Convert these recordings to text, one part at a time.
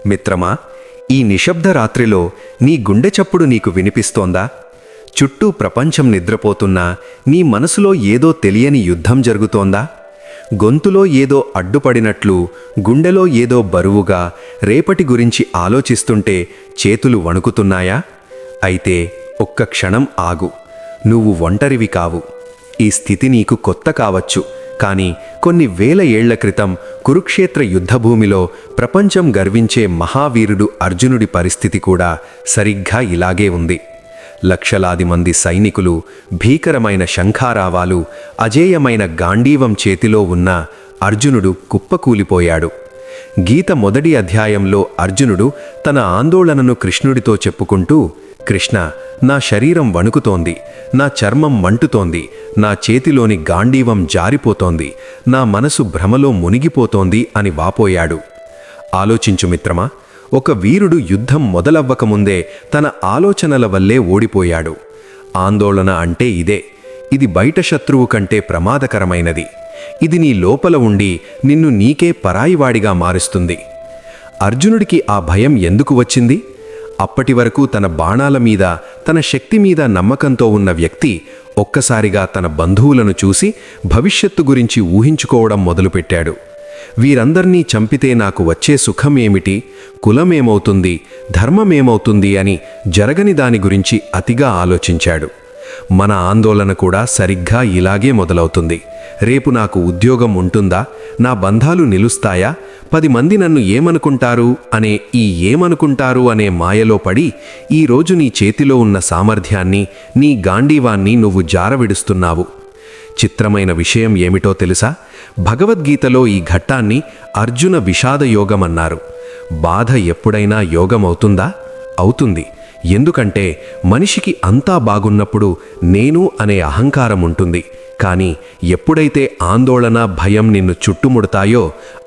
మిత్రమా, ఈ నిశ్శబ్ద రాత్రిలో నీ గుండె చప్పుడు నీకు వినిపిస్తోందా? చుట్టూ ప్రపంచం నిద్రపోతున్నా నీ మనసులో ఏదో తెలియని యుద్ధం జరుగుతోందా? గొంతులో ఏదో అడ్డుపడినట్లు, గుండెలో ఏదో బరువుగా రేపటి గురించి ఆలోచిస్తుంటే చేతులు వణుకుతున్నాయా? అయితే ఒక్క క్షణం ఆగు. నువ్వు ఒంటరివి కావు. ఈ స్థితి నీకు కొత్త కావచ్చు, కానీ కొన్ని వేల ఏళ్ల క్రితం కురుక్షేత్ర యుద్ధభూమిలో ప్రపంచం గర్వించే మహావీరుడు అర్జునుడి పరిస్థితి కూడా సరిగ్గా ఇలాగే ఉంది. లక్షలాది మంది సైనికులు, భీకరమైన శంఖారావాలు, అజేయమైన గాండీవం చేతిలో ఉన్న అర్జునుడు కుప్పకూలిపోయాడు. గీత మొదటి అధ్యాయంలో అర్జునుడు తన ఆందోళనను కృష్ణుడితో చెప్పుకుంటూ, కృష్ణ, నా శరీరం వణుకుతోంది, నా చర్మం మంటుతోంది, నా చేతిలోని గాండీవం జారిపోతోంది, నా మనసు భ్రమలో మునిగిపోతోంది అని వాపోయాడు. ఆలోచించు మిత్రమా, ఒక వీరుడు యుద్ధం మొదలవ్వకముందే తన ఆలోచనల వల్లే ఓడిపోయాడు. ఆందోళన అంటే ఇదే. ఇది బయట శత్రువు కంటే ప్రమాదకరమైనది. ఇది నీ లోపల ఉండి నిన్ను నీకే పరాయివాడిగా మారుస్తుంది. అర్జునుడికి ఆ భయం ఎందుకు వచ్చింది? అప్పటి వరకు తన బాణాల మీద, తన శక్తి మీద నమ్మకంతో ఉన్న వ్యక్తి ఒక్కసారిగా తన బంధువులను చూసి భవిష్యత్తు గురించి ఊహించుకోవడం మొదలుపెట్టాడు. వీరందర్నీ చంపితే నాకు వచ్చే సుఖం ఏమిటి, కులమేమవుతుంది, ధర్మమేమవుతుంది అని జరగని దాని గురించి అతిగా ఆలోచించాడు. మన ఆందోళన కూడా సరిగ్గా ఇలాగే మొదలవుతుంది. రేపు నాకు ఉద్యోగం ఉంటుందా? నా బంధాలు నిలుస్తాయా? 10 మంది నన్ను ఏమనుకుంటారు అనే ఏమనుకుంటారు అనే మాయలో పడి ఈరోజు నీ చేతిలో ఉన్న సామర్థ్యాన్ని, నీ గాండీవాన్ని నువ్వు జారవిడుస్తున్నావు. చిత్రమైన విషయం ఏమిటో తెలుసా? భగవద్గీతలో ఈ ఘట్టాన్ని అర్జున విషాద యోగమన్నారు. బాధ ఎప్పుడైనా యోగమవుతుందా? అవుతుంది. ఎందుకంటే మనిషికి అంతా బాగున్నప్పుడు నేను అనే అహంకారం ఉంటుంది. కానీ ఎప్పుడైతే ఆందోళన, భయం నిన్ను చుట్టుముడతాయో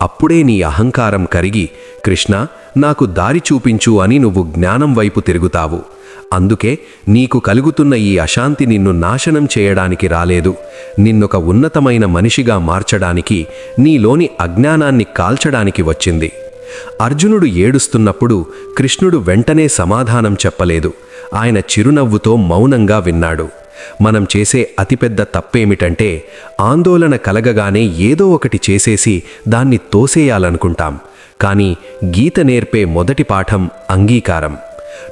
అప్పుడే నీ అహంకారం కరిగి, కృష్ణ, నాకు దారి చూపించు అని నువ్వు జ్ఞానం వైపు తిరుగుతావు. అందుకే నీకు కలుగుతున్న ఈ అశాంతి నిన్ను నాశనం చేయడానికి రాలేదు, నిన్నొక ఉన్నతమైన మనిషిగా మార్చడానికి, నీలోని అజ్ఞానాన్ని కాల్చడానికి వచ్చింది. అర్జునుడు ఏడుస్తున్నప్పుడు కృష్ణుడు వెంటనే సమాధానం చెప్పలేదు. ఆయన చిరునవ్వుతో మౌనంగా విన్నాడు. మనం చేసే అతిపెద్ద తప్పేమిటంటే ఆందోళన కలగగానే ఏదో ఒకటి చేసేసి దాన్ని తోసేయాలనుకుంటాం. కానీ గీత నేర్పే మొదటి పాఠం అంగీకారం.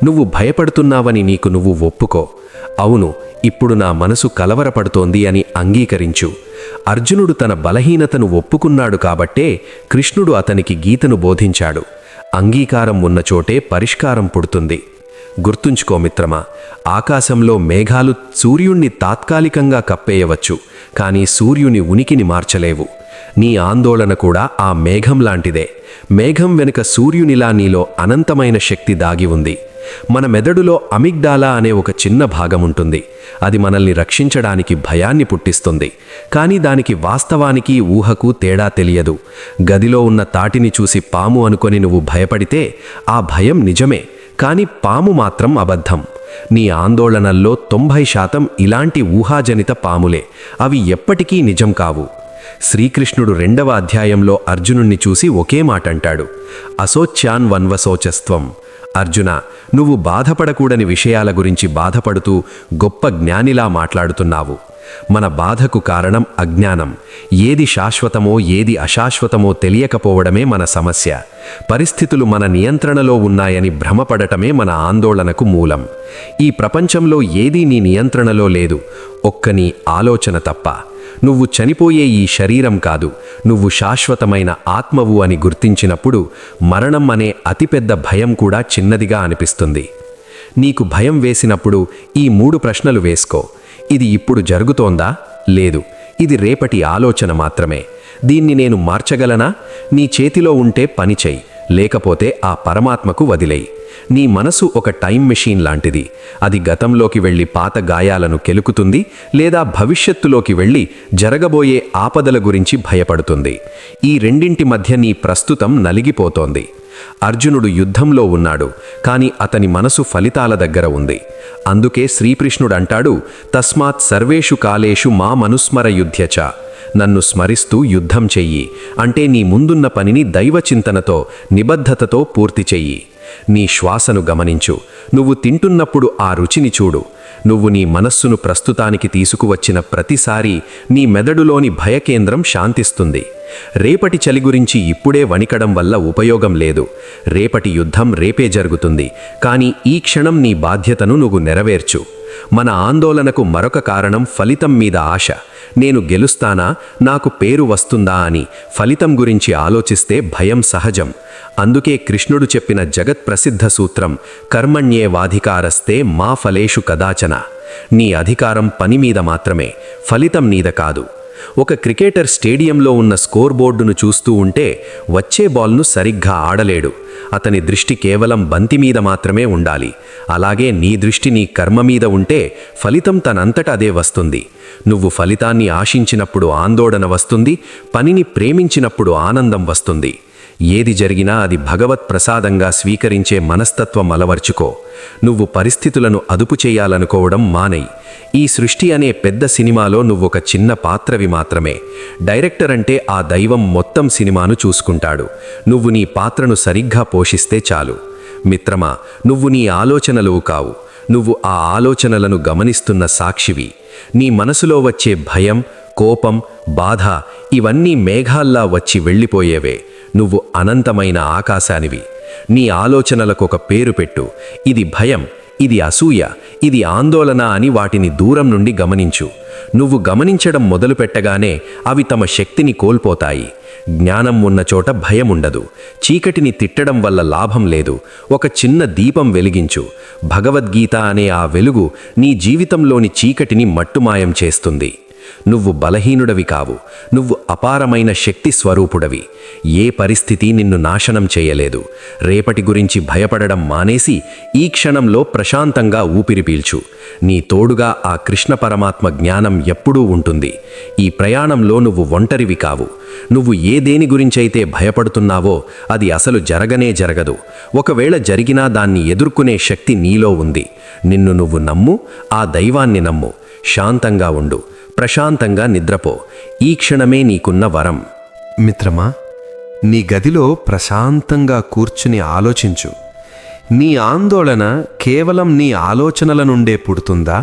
నువ్వు భయపడుతున్నావని నీకు నువ్వు ఒప్పుకో. అవును, ఇప్పుడు నా మనసు కలవరపడుతోంది అని అంగీకరించు. అర్జునుడు తన బలహీనతను ఒప్పుకున్నాడు కాబట్టే కృష్ణుడు అతనికి గీతను బోధించాడు. అంగీకారం ఉన్న చోటే పరిష్కారం పుడుతుంది. గుర్తుంచుకో మిత్రమా, ఆకాశంలో మేఘాలు సూర్యుణ్ణి తాత్కాలికంగా కప్పేయవచ్చు, కానీ సూర్యుని ఉనికిని మార్చలేవు. నీ ఆందోళన కూడా ఆ మేఘం లాంటిదే. మేఘం వెనుక సూర్యునిలా నీలో అనంతమైన శక్తి దాగి ఉంది. మన మెదడులో అమిగ్డాలా అనే ఒక చిన్న భాగం ఉంటుంది. అది మనల్ని రక్షించడానికి భయాన్ని పుట్టిస్తుంది. కానీ దానికి వాస్తవానికి, ఊహకు తేడా తెలియదు. గదిలో ఉన్న తాటిని చూసి పాము అనుకొని నువ్వు భయపడితే ఆ భయం నిజమే, కానీ పాము మాత్రం అబద్ధం. నీ ఆందోళనల్లో 90% ఇలాంటి ఊహాజనిత పాములే. అవి ఎప్పటికీ నిజం కావు. శ్రీకృష్ణుడు 2వ అధ్యాయంలో అర్జునుణ్ణి చూసి ఒకే మాట అంటాడు, అశోచ్యాన్ వన్వశోచస్త్వం. అర్జున, నువ్వు బాధపడకూడని విషయాల గురించి బాధపడుతూ గొప్ప జ్ఞానిలా మాట్లాడుతున్నావు. మన బాధకు కారణం అజ్ఞానం. ఏది శాశ్వతమో ఏది అశాశ్వతమో తెలియకపోవడమే మన సమస్య. పరిస్థితులు మన నియంత్రణలో ఉన్నాయని భ్రమపడటమే మన ఆందోళనకు మూలం. ఈ ప్రపంచంలో ఏదీ నీ నియంత్రణలో లేదు, ఒక్క నీ ఆలోచన తప్ప. నువ్వు చనిపోయే ఈ శరీరం కాదు, నువ్వు శాశ్వతమైన ఆత్మవు అని గుర్తించినప్పుడు మరణం అనే అతిపెద్ద భయం కూడా చిన్నదిగా అనిపిస్తుంది. నీకు భయం వేసినప్పుడు ఈ 3 ప్రశ్నలు వేసుకో. ఇది ఇప్పుడు జరుగుతోందా? లేదు. ఇది రేపటి ఆలోచన మాత్రమే. దీన్ని నేను మార్చగలనా? నీ చేతిలో ఉంటే పని చెయ్యి, లేకపోతే ఆ పరమాత్మకు వదిలేయి. నీ మనసు ఒక టైం మెషీన్ లాంటిది. అది గతంలోకి వెళ్ళి పాత గాయాలను కెలుకుతుంది, లేదా భవిష్యత్తులోకి వెళ్ళి జరగబోయే ఆపదల గురించి భయపడుతుంది. ఈ రెండింటి మధ్య నీ ప్రస్తుతం నలిగిపోతోంది. అర్జునుడు యుద్ధంలో ఉన్నాడు, కాని అతని మనసు ఫలితాల దగ్గర ఉంది. అందుకే శ్రీకృష్ణుడంటాడు, తస్మాత్ సర్వేషు కాలేషు మా మనుస్మర యుధ్యచ. నన్ను స్మరిస్తూ యుద్ధం చెయ్యి, అంటే నీ ముందున్న పనిని దైవచింతనతో నిబద్ధతతో పూర్తి చెయ్యి. నీ శ్వాసను గమనించు, నువ్వు తింటున్నప్పుడు ఆ రుచిని చూడు. నువ్వు నీ మనస్సును ప్రస్తుతానికి తీసుకువచ్చిన ప్రతిసారి నీ మెదడులోని భయకేంద్రం శాంతిస్తుంది. రేపటి చలి గురించి ఇప్పుడే వణికడం వల్ల ఉపయోగం లేదు. రేపటి యుద్ధం రేపే జరుగుతుంది, కానీ ఈ క్షణం నీ బాధ్యతను నువ్వు నెరవేర్చు. మన ఆందోళనకు మరొక కారణం ఫలితం మీద ఆశ. నేను గెలుస్తానా, నాకు పేరు వస్తుందా అని ఫలితం గురించి ఆలోచిస్తే భయం సహజం. అందుకే కృష్ణుడు చెప్పిన జగత్ప్రసిద్ధ సూత్రం కర్మణ్యేవాధికారస్తే మా ఫలేషు కదాచన. నీ అధికారం పని మీద మాత్రమే, ఫలితం నీద కాదు. ఒక క్రికెటర్ స్టేడియంలో ఉన్న స్కోర్ బోర్డును చూస్తూ ఉంటే వచ్చే బాల్ను సరిగ్గా ఆడలేడు. అతని దృష్టి కేవలం బంతి మీద మాత్రమే ఉండాలి. అలాగే నీ దృష్టి నీ కర్మ మీద ఉంటే ఫలితం తనంతట అదే వస్తుంది. నువ్వు ఫలితాన్ని ఆశించినప్పుడు ఆందోళన వస్తుంది, పనిని ప్రేమించినప్పుడు ఆనందం వస్తుంది. ఏది జరిగినా అది భగవత్ ప్రసాదంగా స్వీకరించే మనస్తత్వం అలవర్చుకో. నువ్వు పరిస్థితులను అదుపు చేయాలనుకోవడం మానేయ్. ఈ సృష్టి అనే పెద్ద సినిమాలో నువ్వొక చిన్న పాత్రవి మాత్రమే. డైరెక్టర్ అంటే ఆ దైవం మొత్తం సినిమాను చూసుకుంటాడు. నువ్వు నీ పాత్రను సరిగ్గా పోషిస్తే చాలు. మిత్రమా, నువ్వు నీ ఆలోచనలు కావు, నువ్వు ఆ ఆలోచనలను గమనిస్తున్న సాక్షివి. నీ మనసులో వచ్చే భయం, కోపం, బాధ ఇవన్నీ మేఘాల్లా వచ్చి వెళ్ళిపోయేవే. నువ్వు అనంతమైన ఆకాశానివి. నీ ఆలోచనలకొక పేరు పెట్టు. ఇది భయం, ఇది అసూయ, ఇది ఆందోళన అని వాటిని దూరం నుండి గమనించు. నువ్వు గమనించడం మొదలుపెట్టగానే అవి తమ శక్తిని కోల్పోతాయి. జ్ఞానం ఉన్న చోట భయం ఉండదు. చీకటిని తిట్టడం వల్ల లాభం లేదు. ఒక చిన్న దీపం వెలిగించు. భగవద్గీత అనే ఆ వెలుగు నీ జీవితంలోని చీకటిని మట్టుమాయం చేస్తుంది. నువ్వు బలహీనుడవి కావు, నువ్వు అపారమైన శక్తి స్వరూపుడవి. ఏ పరిస్థితి నిన్ను నాశనం చేయలేదు. రేపటి గురించి భయపడడం మానేసి ఈ క్షణంలో ప్రశాంతంగా ఊపిరి పీల్చు. నీ తోడుగా ఆ కృష్ణ పరమాత్మ జ్ఞానం ఎప్పుడూ ఉంటుంది. ఈ ప్రయాణంలో నువ్వు ఒంటరివి కావు. నువ్వు ఏ దేని గురించైతే భయపడుతున్నావో అది అసలు జరగనే జరగదు. ఒకవేళ జరిగినా దాన్ని ఎదుర్కొనే శక్తి నీలో ఉంది. నిన్ను నువ్వు నమ్ము, ఆ దైవాన్ని నమ్ము. శాంతంగా ఉండు, ప్రశాంతంగా నిద్రపో. ఈ క్షణమే నీకున్న వరం. మిత్రమా, నీ గదిలో ప్రశాంతంగా కూర్చుని ఆలోచించు. నీ ఆందోళన కేవలం నీ ఆలోచనల నుండే పుడుతుందా,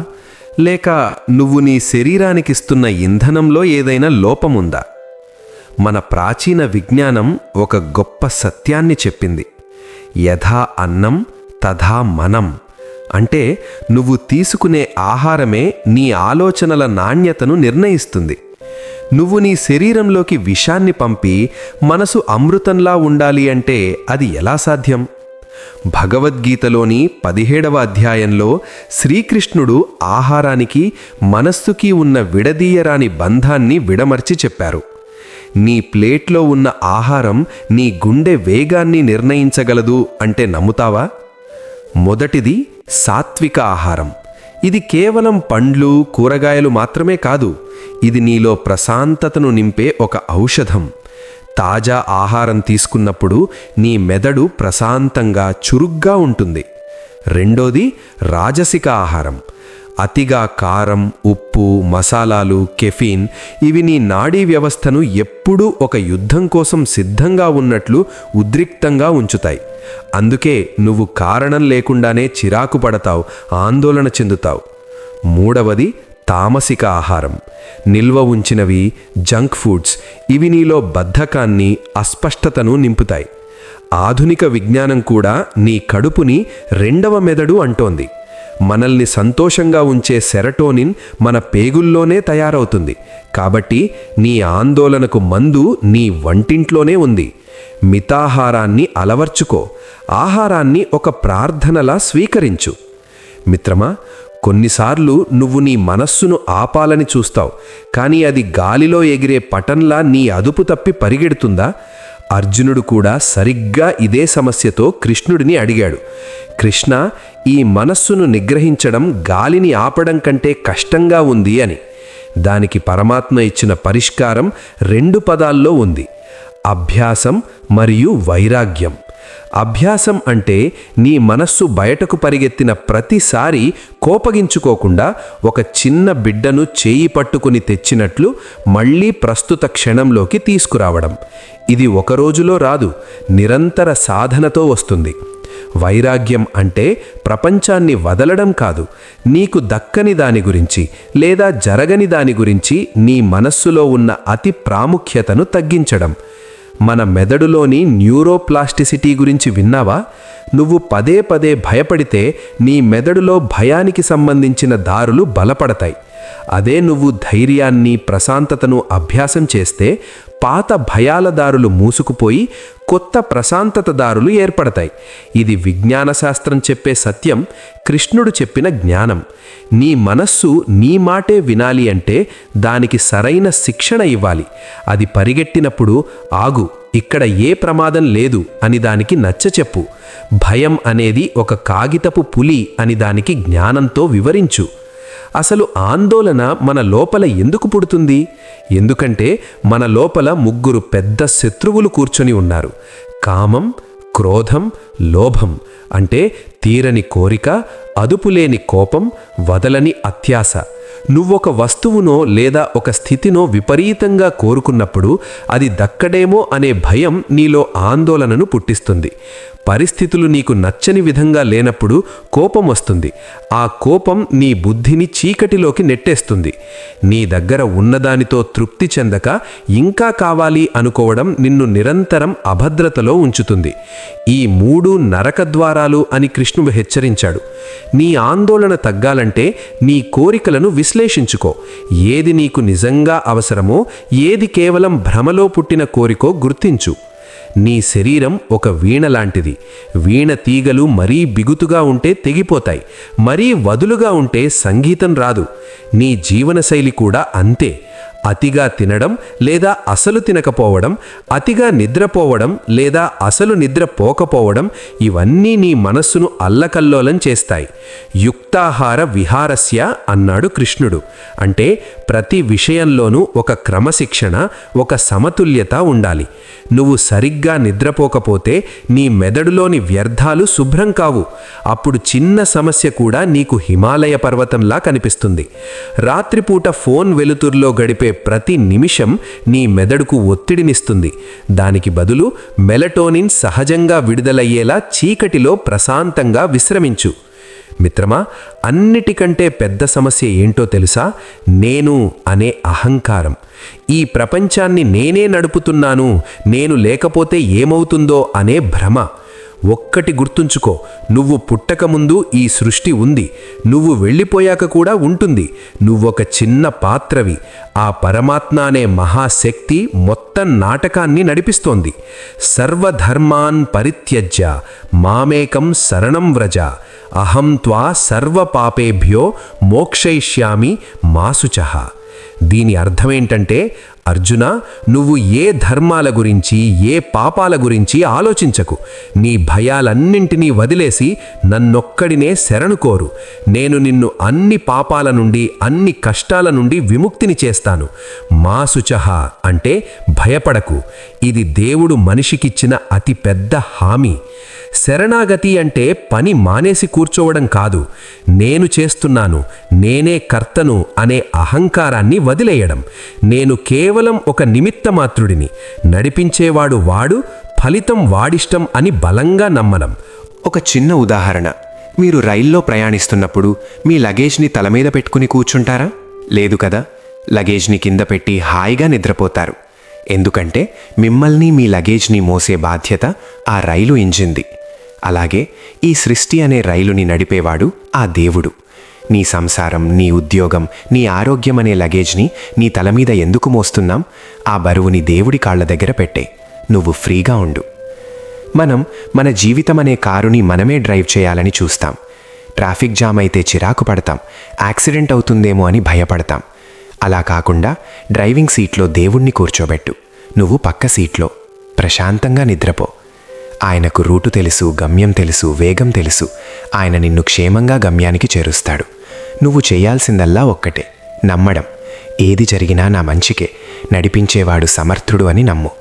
లేక నువ్వు నీ శరీరానికిస్తున్న ఇంధనంలో ఏదైనా లోపముందా? మన ప్రాచీన విజ్ఞానం ఒక గొప్ప సత్యాన్ని చెప్పింది. యథా అన్నం తథా మనం. అంటే నువ్వు తీసుకునే ఆహారమే నీ ఆలోచనల నాణ్యతను నిర్ణయిస్తుంది. నువ్వు నీ శరీరంలోకి విషాన్ని పంపి మనసు అమృతంలా ఉండాలి అంటే అది ఎలా సాధ్యం? భగవద్గీతలోని 17వ అధ్యాయంలో శ్రీకృష్ణుడు ఆహారానికి మనస్సుకి ఉన్న విడదీయరాని బంధాన్ని విడమర్చి చెప్పారు. నీ ప్లేట్లో ఉన్న ఆహారం నీ గుండె వేగాన్ని నిర్ణయించగలదు అంటే నమ్ముతావా? మొదటిది సాత్విక ఆహారం. ఇది కేవలం పండ్లు, కూరగాయలు మాత్రమే కాదు. ఇది నీలో ప్రశాంతతను నింపే ఒక ఔషధం. తాజా ఆహారం తీసుకున్నప్పుడు నీ మెదడు ప్రశాంతంగా, చురుగ్గా ఉంటుంది. రెండోది రాజసిక ఆహారం. అతిగా కారం, ఉప్పు, మసాలాలు, కెఫీన్ ఇవి నీ నాడీ వ్యవస్థను ఎప్పుడూ ఒక యుద్ధం కోసం సిద్ధంగా ఉన్నట్లు ఉద్రిక్తంగా ఉంచుతాయి. అందుకే నువ్వు కారణం లేకుండానే చిరాకు పడతావు, ఆందోళన చెందుతావు. మూడవది తామసిక ఆహారం. నిల్వ ఉంచినవి, జంక్ ఫుడ్స్ ఇవి నీలో బద్ధకాన్ని, అస్పష్టతను నింపుతాయి. ఆధునిక విజ్ఞానం కూడా నీ కడుపుని రెండవ మెదడు అంటోంది. మనల్ని సంతోషంగా ఉంచే సెరటోనిన్ మన పేగుల్లోనే తయారవుతుంది. కాబట్టి నీ ఆందోళనకు మందు నీ వంటింట్లోనే ఉంది. మితాహారాన్ని అలవర్చుకో. ఆహారాన్ని ఒక ప్రార్థనలా స్వీకరించు. మిత్రమా, కొన్నిసార్లు నువ్వు నీ మనస్సును ఆపాలని చూస్తావు, కానీ అది గాలిలో ఎగిరే పటంలా నీ అదుపు తప్పి పరిగెడుతుందా? అర్జునుడు కూడా సరిగ్గా ఇదే సమస్యతో కృష్ణుడిని అడిగాడు. కృష్ణ, ఈ మనస్సును నిగ్రహించడం గాలిని ఆపడం కంటే కష్టంగా ఉంది అని. దానికి పరమాత్మ ఇచ్చిన పరిష్కారం 2 పదాల్లో ఉంది: అభ్యాసం మరియు వైరాగ్యం. అభ్యాసం అంటే నీ మనస్సు బయటకు పరిగెత్తిన ప్రతిసారి కోపగించుకోకుండా ఒక చిన్న బిడ్డను చేయి పట్టుకుని తెచ్చినట్లు మళ్ళీ ప్రస్తుత క్షణంలోకి తీసుకురావడం. ఇది ఒక రోజులో రాదు, నిరంతర సాధనతో వస్తుంది. వైరాగ్యం అంటే ప్రపంచాన్ని వదలడం కాదు, నీకు దక్కని దాని గురించి లేదా జరగని దాని గురించి నీ మనస్సులో ఉన్న అతి ప్రాముఖ్యతను తగ్గించడం. మన మెదడులోని న్యూరోప్లాస్టిసిటీ గురించి విన్నావా? నువ్వు పదే పదే భయపడితే నీ మెదడులో భయానికి సంబంధించిన దారులు బలపడతాయి. అదే నువ్వు ధైర్యాన్ని, ప్రశాంతతను అభ్యాసం చేస్తే పాత భయాల దారులు మూసుకుపోయి కొత్త ప్రశాంతత దారులు ఏర్పడతాయి. ఇది విజ్ఞాన శాస్త్రం చెప్పే సత్యం, కృష్ణుడు చెప్పిన జ్ఞానం. నీ మనస్సు నీ మాటే వినాలి అంటే దానికి సరైన శిక్షణ ఇవ్వాలి. అది పరిగెట్టినప్పుడు ఆగు, ఇక్కడ ఏ ప్రమాదం లేదు అని దానికి నచ్చచెప్పు. భయం అనేది ఒక కాగితపు పులి అని దానికి జ్ఞానంతో వివరించు. అసలు ఆందోళన మన లోపల ఎందుకు పుడుతుంది? ఎందుకంటే మన లోపల 3 పెద్ద శత్రువులు కూర్చొని ఉన్నారు. కామం, క్రోధం, లోభం. అంటే తీరని కోరిక, అదుపులేని కోపం, వదలని అత్యాశ. నువ్వొక వస్తువునో లేదా ఒక స్థితినో విపరీతంగా కోరుకున్నప్పుడు అది దక్కడేమో అనే భయం నీలో ఆందోళనను పుట్టిస్తుంది. పరిస్థితులు నీకు నచ్చని విధంగా లేనప్పుడు కోపం వస్తుంది. ఆ కోపం నీ బుద్ధిని చీకటిలోకి నెట్టేస్తుంది. నీ దగ్గర ఉన్నదానితో తృప్తి చెందక ఇంకా కావాలి అనుకోవడం నిన్ను నిరంతరం అభద్రతలో ఉంచుతుంది. ఈ 3 నరకద్వారాలు అని కృష్ణుడు హెచ్చరించాడు. నీ ఆందోళన తగ్గాలంటే నీ కోరికలను విశ్లేషించుకో. ఏది నీకు నిజంగా అవసరమో, ఏది కేవలం భ్రమలో పుట్టిన కోరికో గుర్తించు. నీ శరీరం ఒక వీణ లాంటిది. వీణ తీగలు మరీ బిగుతుగా ఉంటే తెగిపోతాయి, మరీ వదులుగా ఉంటే సంగీతం రాదు. నీ జీవనశైలి కూడా అంతే. అతిగా తినడం లేదా అసలు తినకపోవడం, అతిగా నిద్రపోవడం లేదా అసలు నిద్రపోకపోవడం, ఇవన్నీ నీ మనస్సును అల్లకల్లోలం చేస్తాయి. యుక్తాహార విహారస్య అన్నాడు కృష్ణుడు. అంటే ప్రతి విషయంలోనూ ఒక క్రమశిక్షణ, ఒక సమతుల్యత ఉండాలి. నువ్వు సరిగ్గా నిద్రపోకపోతే నీ మెదడులోని వ్యర్థాలు శుభ్రం కావు. అప్పుడు చిన్న సమస్య కూడా నీకు హిమాలయ పర్వతంలా కనిపిస్తుంది. రాత్రిపూట ఫోన్ వెలుతురులో గడిపే ప్రతి నిమిషం నీ మెదడుకు ఒత్తిడినిస్తుంది. దానికి బదులు మెలటోనిన్ సహజంగా విడుదలయ్యేలా చీకటిలో ప్రశాంతంగా విశ్రమించు. మిత్రమా, అన్నిటికంటే పెద్ద సమస్య ఏంటో తెలుసా? నేను అనే అహంకారం. ఈ ప్రపంచాన్ని నేనే నడుపుతున్నాను, నేను లేకపోతే ఏమవుతుందో అనే భ్రమ. ఒక్కటి గుర్తుంచుకో, నువ్వు పుట్టకముందు ఈ సృష్టి ఉంది, నువ్వు వెళ్ళిపోయాక కూడా ఉంటుంది. నువ్వొక చిన్న పాత్రవి. ఆ పరమాత్మ అనే మహాశక్తి మొత్తం నాటకాన్ని నడిపిస్తోంది. సర్వధర్మాన్ పరిత్యజ్య మామేకం శరణం వ్రజ అహం త్వా సర్వపాపేభ్యో మోక్షయిష్యామి మా శుచః. దీని అర్థమేంటంటే, అర్జున, నువ్వు ఏ ధర్మాల గురించి, ఏ పాపాల గురించి ఆలోచించకు. నీ భయాలన్నింటినీ వదిలేసి నన్నొక్కడినే శరణు కోరు. నేను నిన్ను అన్ని పాపాల నుండి, అన్ని కష్టాల నుండి విముక్తిని చేస్తాను. మా శుచః అంటే భయపడకు. ఇది దేవుడు మనిషికిచ్చిన అతి పెద్ద హామీ. శరణాగతి అంటే పని మానేసి కూర్చోవడం కాదు. నేను చేస్తున్నాను, నేనే కర్తను అనే అహంకారాన్ని వదిలేయడం. నేను కేవలం ఒక నిమిత్తమాత్రుడిని, నడిపించేవాడు వాడు, ఫలితం వాడిష్టం అని బలంగా నమ్మడం. ఒక చిన్న ఉదాహరణ. మీరు రైల్లో ప్రయాణిస్తున్నప్పుడు మీ లగేజ్ని తల మీద పెట్టుకుని కూర్చుంటారా? లేదు కదా. లగేజ్ని కింద పెట్టి హాయిగా నిద్రపోతారు. ఎందుకంటే మిమ్మల్ని, మీ లగేజ్ని మోసే బాధ్యత ఆ రైలు ఇంజిన్ది. అలాగే ఈ సృష్టి అనే రైలుని నడిపేవాడు ఆ దేవుడు. నీ సంసారం, నీ ఉద్యోగం, నీ ఆరోగ్యం అనే లగేజ్ని నీ తల మీద ఎందుకు మోస్తున్నాం? ఆ బరువుని దేవుడి కాళ్ల దగ్గర పెట్టే. నువ్వు ఫ్రీగా ఉండు. మనం మన జీవితం అనే కారుని మనమే డ్రైవ్ చేయాలని చూస్తాం. ట్రాఫిక్ జామ్ అయితే చిరాకు పడతాం, యాక్సిడెంట్ అవుతుందేమో అని భయపడతాం. అలా కాకుండా డ్రైవింగ్ సీట్లో దేవుణ్ణి కూర్చోబెట్టు. నువ్వు పక్క సీట్లో ప్రశాంతంగా నిద్రపో. ఆయనకు రూటు తెలుసు, గమ్యం తెలుసు, వేగం తెలుసు. ఆయన నిన్ను క్షేమంగా గమ్యానికి చేరుస్తాడు. నువ్వు చేయాల్సిందల్లా ఒక్కటే, నమ్మడం. ఏది జరిగినా నా మంచికే, నడిపించేవాడు సమర్థుడు అని నమ్ము.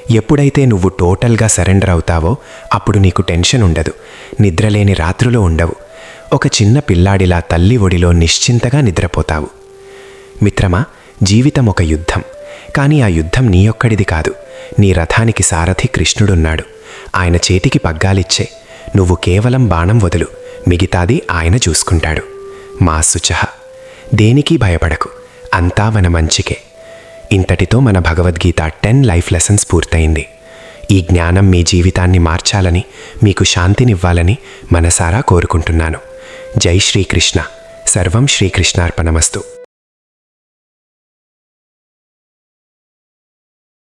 ఎప్పుడైతే నువ్వు టోటల్గా సరెండర్ అవుతావో అప్పుడు నీకు టెన్షన్ ఉండదు, నిద్రలేని రాత్రులు ఉండవు. ఒక చిన్న పిల్లాడిలా తల్లి ఒడిలో నిశ్చింతగా నిద్రపోతావు. మిత్రమా, జీవితం ఒక యుద్ధం. కానీ ఆ యుద్ధం నీ ఒక్కడిది కాదు. నీ రథానికి సారథి కృష్ణుడున్నాడు. ఆయన చేతికి పగ్గాలిచ్చే, నువ్వు కేవలం బాణం వదులు, మిగతాది ఆయన చూసుకుంటాడు. మా శుచః. దేనికి భయపడకు, అంతా మన మంచికే. ఇంతటితో మన భగవద్గీత 10 లైఫ్ లెసన్స్ పూర్తయింది. ఈ జ్ఞానం మీ జీవితాన్ని మార్చాలని, మీకు శాంతినివ్వాలని మనసారా కోరుకుంటున్నాను. జై శ్రీకృష్ణ. సర్వం శ్రీకృష్ణార్పణమస్తు.